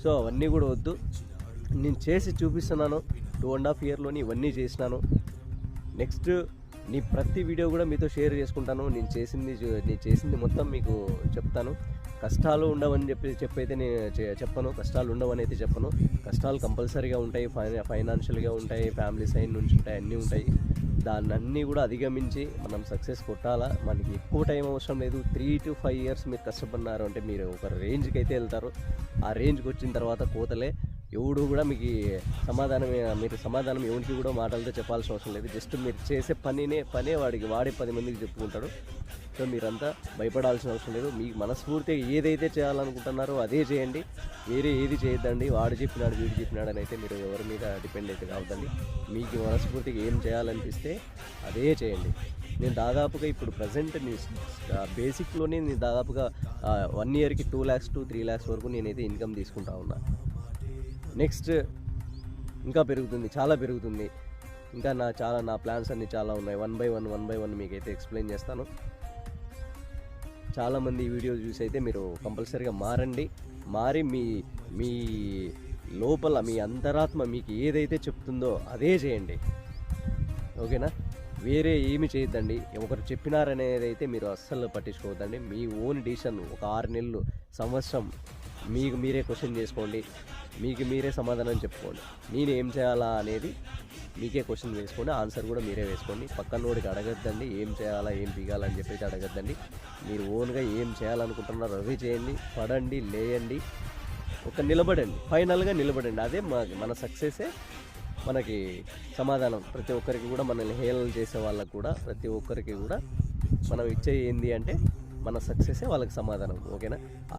So అవన్నీ కూడా వద్దు. నేను చేసి చూపిస్తున్నాను. 2.5 ఇయర్లోని ఇవన్నీ చేసినాను. నెక్స్ట్ నీ ప్రతి వీడియో కూడా మీతో షేర్ చేసుకుంటాను. నేను చేసింది మొత్తం మీకు చెప్తాను. కష్టాలు ఉండవని చెప్పైతే నేను చెప్పను. కష్టాలు ఉండవని అయితే చెప్పను. కష్టాలు కంపల్సరీగా ఉంటాయి. ఫైనాన్షియల్గా ఉంటాయి, ఫ్యామిలీ సైడ్ నుంచి ఉంటాయి, అన్నీ ఉంటాయి. దాన్ని అన్నీ కూడా అధిగమించి మనం సక్సెస్ కొట్టాలా. మనకి ఎక్కువ టైం అవసరం లేదు. 3 to 5 ఇయర్స్ మీరు కష్టపడినారు అంటే మీరు ఒక రేంజ్కి అయితే వెళ్తారు. ఆ రేంజ్కి వచ్చిన తర్వాత కోతలే. ఎవడు కూడా మీకు సమాధానం ఎవరికి కూడా మాటలతో చెప్పాల్సిన అవసరం లేదు. జస్ట్ మీరు చేసే పనే వాడే 10 మందికి చెప్పుకుంటాడు. సో మీరంతా భయపడాల్సిన అవసరం లేదు. మీకు మనస్ఫూర్తిగా ఏదైతే చేయాలనుకుంటున్నారో అదే చేయండి. వేరే ఏది చేయొద్దండి. వాడు చెప్పినాడు వీడు చెప్పినాడు అని అయితే మీరు ఎవరి మీద డిపెండ్ అయితే కావద్దండి. మీకు మనస్ఫూర్తిగా ఏం చేయాలనిపిస్తే అదే చేయండి. నేను దాదాపుగా ఇప్పుడు ప్రజెంట్ బేసిక్లోనే నేను దాదాపుగా 1 ఇయర్కి 2 lakhs to 3 lakhs వరకు నేనైతే ఇన్కమ్ తీసుకుంటా ఉన్నా. నెక్స్ట్ ఇంకా పెరుగుతుంది, చాలా పెరుగుతుంది. ఇంకా నా ప్లాన్స్ అన్నీ చాలా ఉన్నాయి. వన్ బై వన్ మీకైతే ఎక్స్ప్లెయిన్ చేస్తాను. చాలామంది ఈ వీడియో చూసి అయితే మీరు కంపల్సరీగా మారి మీ లోపల మీ అంతరాత్మ మీకు ఏదైతే చెప్తుందో అదే చేయండి. ఓకేనా? వేరే ఏమి చేయొద్దండి. ఒకరు చెప్పినారనేది అయితే మీరు అస్సలు పట్టించుకోవద్దండి. మీ ఓన్ డిసిషన్. ఒక 6 నెలలు, సంవత్సరం మీకు మీరే క్వశ్చన్ చేసుకోండి. మీకు మీరే సమాధానం చెప్పుకోండి. నేను ఏం చేయాలా అనేది మీకే క్వశ్చన్ వేసుకోండి. ఆన్సర్ కూడా మీరే వేసుకోండి. పక్కనోడికి అడగద్దండి. ఏం చేయాలా ఏం పీగాలని చెప్పేసి అడగద్దండి. మీరు ఓన్గా ఏం చేయాలనుకుంటున్నారో అదే చేయండి. పడండి, లేయండి, నిలబడండి. ఫైనల్గా నిలబడండి. అదే మన సక్సెసే మనకి సమాధానం. ప్రతి ఒక్కరికి కూడా మనల్ని హేళన చేసే వాళ్ళకు కూడా ప్రతి ఒక్కరికి కూడా మనం ఇచ్చే ఏంది అంటే మన సక్సెసే వాళ్ళకి సమాధానం. ఓకేనా?